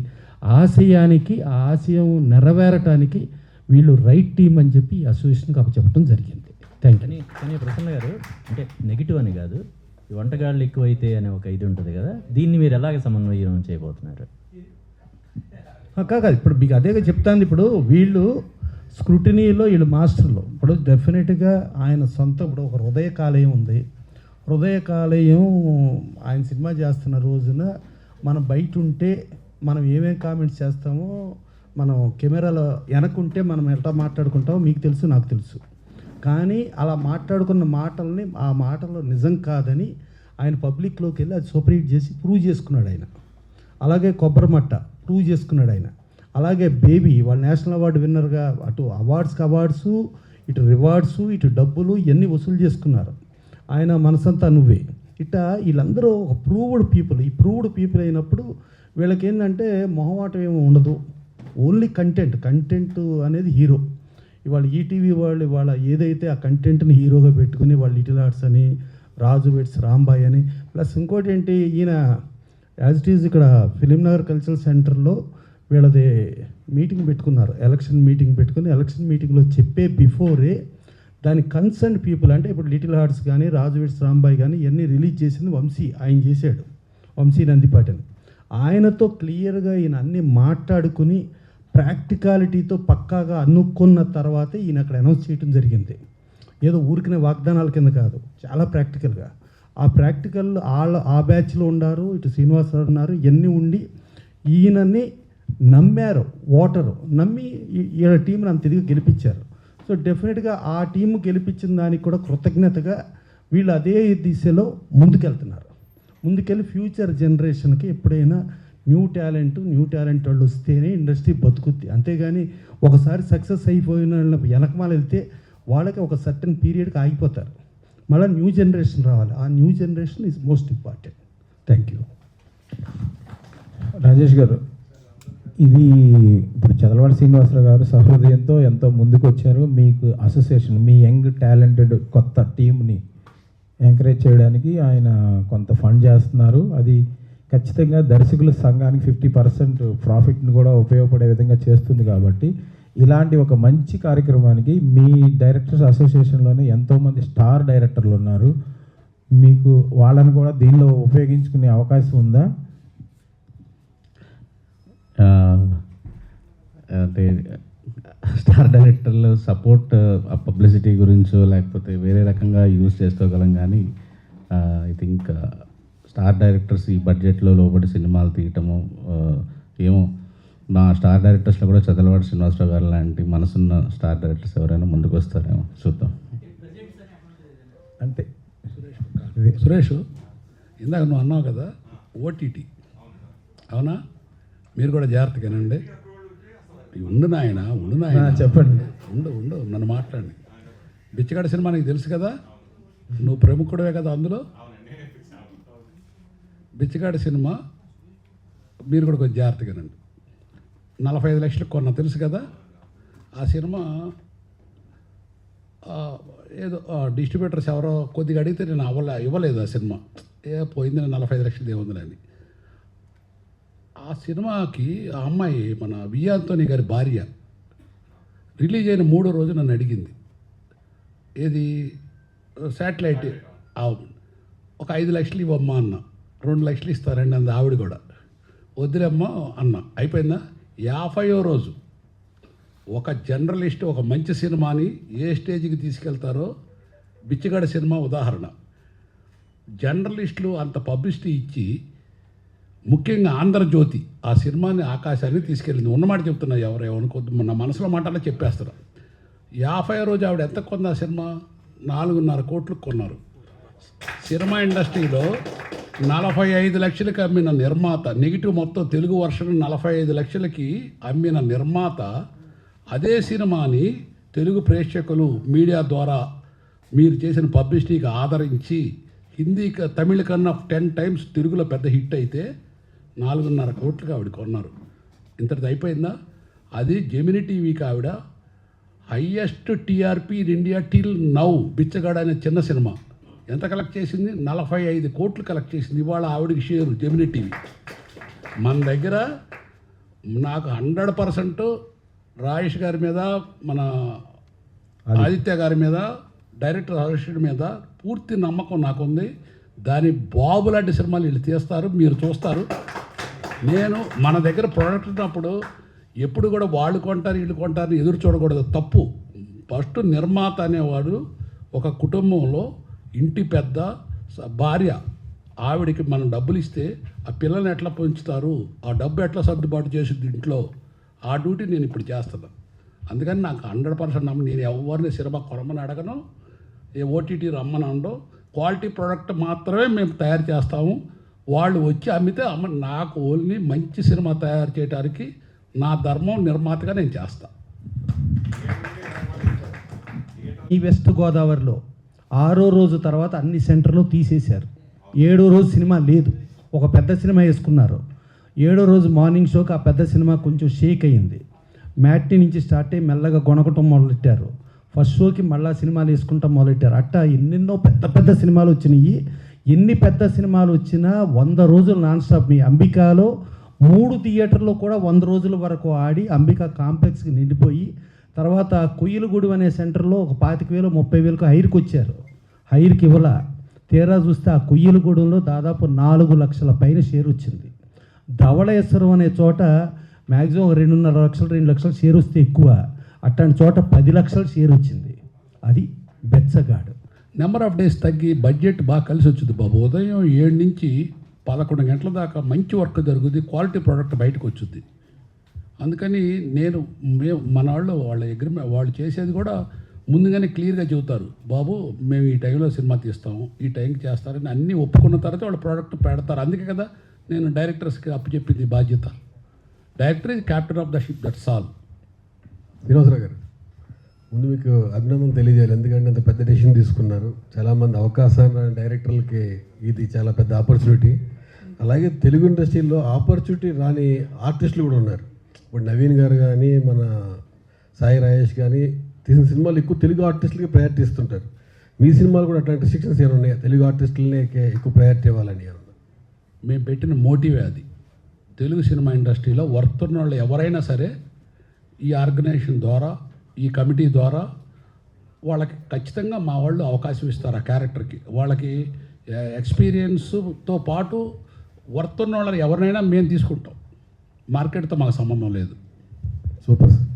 ఆశయానికి, ఆ ఆశయం నెరవేరటానికి వీళ్ళు రైట్ టీమ్ అని చెప్పి అసోసియేషన్కి అప్పచెప్పడం జరిగింది. Thank you.
కానీ ప్రసన్న గారు అంటే నెగిటివ్ అని కాదు, ఈ వంటగాళ్ళు ఎక్కువైతే అనే ఒక ఇది ఉంటుంది కదా, దీన్ని మీరు ఎలాగ సమన్వయం చేయబోతున్నారు?
కాదు ఇప్పుడు మీకు అదేగా చెప్తాను. ఇప్పుడు వీళ్ళు స్క్రూటినీలో వీళ్ళు మాస్టర్లు. ఇప్పుడు డెఫినెట్గా ఆయన సొంత ఇప్పుడు ఒక హృదయ కాలేయం ఉంది. హృదయ కాలేయం ఆయన సినిమా చేస్తున్న రోజున మనం బయట ఉంటే మనం ఏమేమి కామెంట్స్ చేస్తామో, మనం కెమెరాలో వెనకుంటే మనం ఎట్లా మాట్లాడుకుంటామో మీకు తెలుసు, నాకు తెలుసు. కానీ అలా మాట్లాడుకున్న మాటల్ని ఆ మాటలు నిజం కాదని ఆయన పబ్లిక్లోకి వెళ్ళి అది సూపర్ హిట్ చేసి ప్రూవ్ చేసుకున్నాడు ఆయన. అలాగే కొబ్బరిమట్ట ప్రూవ్ చేసుకున్నాడు ఆయన. అలాగే బేబీ వాళ్ళు నేషనల్ అవార్డు విన్నర్గా అటు అవార్డ్స్, ఇటు రివార్డ్స్, ఇటు డబ్బులు ఇవన్నీ వసూలు చేసుకున్నారు. ఆయన మనసంతా నువ్వే. ఇట్లా వీళ్ళందరూ ఒక ప్రూవ్డ్ పీపుల్. ఈ ప్రూవ్డ్ పీపుల్ అయినప్పుడు వీళ్ళకి ఏంటంటే మొహమాటం ఏమీ ఉండదు. ఓన్లీ కంటెంట్ అనేది హీరో. ఇవాళ ఈటీవీ వాళ్ళు ఇవాళ ఏదైతే ఆ కంటెంట్ని హీరోగా పెట్టుకుని వాళ్ళు లిటిల్ ఆర్ట్స్ అని, రాజు వెడ్స్ రాంబాయ్ అని, ప్లస్ ఇంకోటి ఏంటి ఈయన యాజ్ ఇట్ ఈజ్ ఇక్కడ ఫిలింనగర్ కల్చరల్ సెంటర్లో వీళ్ళది మీటింగ్ పెట్టుకున్నారు, ఎలక్షన్ మీటింగ్ పెట్టుకుని ఎలక్షన్ మీటింగ్లో చెప్పే బిఫోరే దాని కన్సర్న్ పీపుల్ అంటే ఇప్పుడు లిటిల్ హార్ట్స్ కానీ రాజువీడ్స్ రాంబాయ్ కానీ ఇవన్నీ రిలీజ్ చేసింది వంశీ, ఆయన చేశాడు, వంశీ నందిపాటని. ఆయనతో క్లియర్గా ఈయన అన్నీ మాట్లాడుకుని ప్రాక్టికాలిటీతో పక్కాగా అనుకున్న తర్వాతే ఈయన అక్కడ అనౌన్స్ చేయడం జరిగింది. ఏదో ఊరికినే వాగ్దానాల కింద కాదు, చాలా ప్రాక్టికల్గా. ఆ ప్రాక్టికల్ ఆ బ్యాచ్లో ఉన్నారు, ఇటు శ్రీనివాసరావు ఉన్నారు, ఇవన్నీ ఉండి ఈయనని నమ్మారు, ఓటరు నమ్మి ఈయన టీంని అంత ఇదిగా గెలిపించారు. సో డెఫినెట్గా ఆ టీం గెలిపించిన దానికి కూడా కృతజ్ఞతగా వీళ్ళు అదే దిశలో ముందుకెళ్తున్నారు. ముందుకెళ్ళి ఫ్యూచర్ జనరేషన్కి ఎప్పుడైనా న్యూ టాలెంట్ వాళ్ళు వస్తేనే ఇండస్ట్రీ బతుకుద్ది. అంతేగాని ఒకసారి సక్సెస్ అయిపోయిన వెనకమాల వెళ్తే వాళ్ళకి ఒక సర్టన్ పీరియడ్కి ఆగిపోతారు. మళ్ళీ న్యూ జనరేషన్ రావాలి. ఆ new generation is most important. Thank you.
Rajesh గారు, ఇది ఇప్పుడు చదలవాడి శ్రీనివాసరావు గారు సహృదయంతో ఎంతో ముందుకు వచ్చారు. మీకు అసోసియేషన్, మీ యంగ్ టాలెంటెడ్ కొత్త టీంని ఎంకరేజ్ చేయడానికి ఆయన కొంత ఫండ్ చేస్తున్నారు. అది ఖచ్చితంగా దర్శకుల సంఘానికి 50% ప్రాఫిట్ని కూడా ఉపయోగపడే విధంగా చేస్తుంది. కాబట్టి ఇలాంటి ఒక మంచి కార్యక్రమానికి మీ డైరెక్టర్స్ అసోసియేషన్లోనే ఎంతోమంది స్టార్ డైరెక్టర్లు ఉన్నారు, మీకు వాళ్ళని కూడా దీనిలో ఉపయోగించుకునే అవకాశం ఉందా?
అంటే స్టార్ డైరెక్టర్లు సపోర్ట్ పబ్లిసిటీ గురించో లేకపోతే వేరే రకంగా యూజ్ చేసుకోగలం, కానీ ఐ థింక్ స్టార్ డైరెక్టర్స్ ఈ బడ్జెట్లో లోబడి సినిమాలు తీయటము ఏమో, మా స్టార్ డైరెక్టర్స్లో కూడా చదలవాడి శ్రీనివాసరావు గారు లాంటి మనసున్న స్టార్ డైరెక్టర్స్ ఎవరైనా ముందుకు వస్తారేమో చూద్దాం.
అంటే
సురేష్, ఇందాక నువ్వు అన్నావు కదా ఓటీటీ, అవునా? మీరు కూడా జాగ్రత్తగానండి. ఉండు నాయన
చెప్పండి.
ఉండు నన్ను మాట్లాడి. బిచ్చగాడి సినిమా నీకు తెలుసు కదా, నువ్వు ప్రముఖుడవే కదా అందులో. బిచ్చగాడి సినిమా మీరు కూడా కొంచెం జాగ్రత్తగానండి. 45 లక్షలకు కొన్నా తెలుసు కదా. ఆ సినిమా ఏదో డిస్ట్రిబ్యూటర్స్ ఎవరో కొద్దిగా అడిగితే నేను ఇవ్వలేదు ఆ సినిమా. పోయింది 45 లక్షలు ఏముందని. ఆ సినిమాకి ఆ అమ్మాయి మన వియాంతోని గారి భార్య రిలీజ్ అయిన 3వ రోజు నన్ను అడిగింది, ఏది శాటిలైట్ ఒక 5 లక్షలు ఇవ్వమ్మా అన్న. 2 లక్షలు ఇస్తారండి అంది ఆవిడ కూడా. వద్దులేమ్మా అన్న. అయిపోయిందా? 50వ రోజు ఒక జర్నలిస్ట్ ఒక మంచి సినిమాని ఏ స్టేజ్కి తీసుకెళ్తారో బిచ్చగాడ సినిమా ఉదాహరణ. జర్నలిస్టులు అంత పబ్లిసిటీ ఇచ్చి, ముఖ్యంగా ఆంధ్రజ్యోతి ఆ సినిమాని ఆకాశాన్ని తీసుకెళ్ళింది. ఉన్నమాట చెప్తున్నా, ఎవరేమనుకోద్దు, నా మనసులో మాటలో చెప్పేస్తారు. 50వ రోజు ఆవిడ ఎంత కొంది ఆ సినిమా? 4.5 కోట్లకు కొన్నారు. సినిమా ఇండస్ట్రీలో 45 లక్షలకి అమ్మిన నిర్మాత, నెగిటివ్ మొత్తం తెలుగు వర్షన్ 45 లక్షలకి అమ్మిన నిర్మాత అదే సినిమాని తెలుగు ప్రేక్షకులు మీడియా ద్వారా మీరు చేసిన పబ్లిసిటీకి ఆదరించి హిందీ తమిళ కన్నా 10 టైమ్స్ తెలుగులో పెద్ద హిట్ అయితే 4.5 కోట్లకి ఆవిడ కొన్నారు. ఇంతటిది అయిపోయిందా? అది జెమిని టీవీకి ఆవిడ highest TRP in India till now. Bichagada అనే చిన్న సినిమా ఎంత కలెక్ట్ చేసింది? 45 కోట్లు కలెక్ట్ చేసింది. ఇవాళ ఆవిడకి షేరు జెమిని టీవీ. మన దగ్గర నాకు 100% రాజేష్ గారి మీద, మన ఆదిత్య గారి మీద, డైరెక్టర్ అసోసియేషన్ మీద పూర్తి నమ్మకం నాకుంది. దాని బాబు లాంటి సినిమాలు వీళ్ళు తీస్తారు, మీరు చూస్తారు. నేను మన దగ్గర ప్రోడక్ట్ ఉన్నప్పుడు ఎప్పుడు కూడా వాళ్ళు కొంటారు వీళ్ళు కొంటారు ఎదురు చూడకూడదు, తప్పు. ఫస్ట్ నిర్మాత అనేవాడు ఒక కుటుంబంలో ఇంటి పెద్ద భార్య, ఆవిడికి మనం డబ్బులు ఇస్తే ఆ పిల్లల్ని ఎట్లా పెంచుతారు, ఆ డబ్బు ఎట్లా సర్దుబాటు చేసింది ఇంట్లో, ఆ డ్యూటీ నేను ఇప్పుడు చేస్తాను. అందుకని నాకు 100% నమ్మ. నేను ఎవరిని సినిమా కొనమని అడగను, ఏ ఓటీటీ రమ్మని అనడం. క్వాలిటీ ప్రోడక్ట్ మాత్రమే మేము తయారు చేస్తాము. వాళ్ళు వచ్చి అమ్మితే నాకు ఓన్లీ మంచి సినిమా తయారు చేయడానికి నా ధర్మం నిర్మాతగా నేను చేస్తాను.
ఈ వెస్ట్ గోదావరిలో 6వ రోజు తర్వాత అన్ని సెంటర్లు తీసేశారు. 7వ రోజు సినిమా లేదు, ఒక పెద్ద సినిమా వేసుకున్నారు. 7వ రోజు మార్నింగ్ షోకి ఆ పెద్ద సినిమా కొంచెం షేక్ అయ్యింది. మ్యాట్ని నుంచి స్టార్ట్ అయ్యి మెల్లగా కొనకటం మొదలెట్టారు. ఫస్ట్ షోకి మళ్ళీ సినిమాలు వేసుకుంటాం మొదలెట్టారు. అట్టా ఎన్నెన్నో పెద్ద పెద్ద సినిమాలు వచ్చినాయి. ఎన్ని పెద్ద సినిమాలు వచ్చినా 100 రోజులు నాన్ స్టాప్. మీ అంబికాలో 3 థియేటర్లో కూడా 100 రోజుల వరకు ఆడి అంబికా కాంప్లెక్స్కి నిండిపోయి తర్వాత కొయ్యలగూడు అనే సెంటర్లో ఒక 25,000 30,000 హైర్కి వచ్చారు. హైర్కి ఇవ్వాల. తీరా చూస్తే ఆ కొయ్యలగూడెంలో దాదాపు 4 లక్షల పైన షేర్ వచ్చింది. ధవళేశ్వరం అనే చోట మ్యాక్సిమం 2.5 లక్షలు 2 లక్షల షేర్ వస్తే ఎక్కువ. అట్లాంటి చోట 10 లక్షల షేర్ వచ్చింది. అది బెచ్చగాడు.
నెంబర్ ఆఫ్ డేస్ తగ్గి బడ్జెట్ బాగా కలిసి వచ్చింది బాబు. ఉదయం 7 నుంచి 11 గంటల దాకా మంచి వర్క్ జరుగుతుంది, క్వాలిటీ ప్రోడక్ట్ బయటకు వచ్చింది. అందుకని మన వాళ్ళ అగ్రిమెంట్ వాళ్ళు చేసేది కూడా ముందుగానే క్లియర్గా చెబుతారు, బాబు మేము ఈ టైంలో సినిమా తీస్తాము, ఈ టైంకి చేస్తారని అన్నీ ఒప్పుకున్న తర్వాత వాళ్ళ ప్రోడక్ట్ పెడతారు. అందుకే కదా నేను డైరెక్టర్స్కి అప్పచెప్పింది బాధ్యత. Director is captain of the ship, that's all.
Srinivasarao గారు, ముందు మీకు అభినందన తెలియజేయాలి. ఎందుకంటే అంత పెద్ద డెసిషన్ తీసుకున్నారు. చాలామంది అవకాశాన్ని డైరెక్టర్లకి ఇది చాలా పెద్ద ఆపర్చునిటీ. అలాగే తెలుగు ఇండస్ట్రీలో ఆపర్చునిటీ రాని ఆర్టిస్టులు కూడా ఉన్నారు. ఇప్పుడు నవీన్ గారు కానీ, మన సాయి రాజేష్ కానీ తీసిన సినిమాలు ఎక్కువ తెలుగు ఆర్టిస్టులకి ప్రయారిటీ ఇస్తుంటారు. మీ సినిమాలు కూడా అట్లాంటి రిస్ట్రిక్షన్స్ ఏమైనా ఉన్నాయా? తెలుగు ఆర్టిస్టులనే ఎక్కువ ప్రయారిటీ ఇవ్వాలని ఏమన్నా?
మేము పెట్టిన మోటివే అది. తెలుగు సినిమా ఇండస్ట్రీలో వర్క్ ఉన్న వాళ్ళు ఎవరైనా సరే ఈ ఆర్గనైజేషన్ ద్వారా, ఈ కమిటీ ద్వారా వాళ్ళకి ఖచ్చితంగా మా వాళ్ళు అవకాశం ఇస్తారు. ఆ క్యారెక్టర్కి వాళ్ళకి ఎక్స్పీరియన్స్తో పాటు వర్క్ ఉన్న వాళ్ళని ఎవరినైనా మేము తీసుకుంటాం. మార్కెట్తో మాకు సంబంధం లేదు.
Super sir.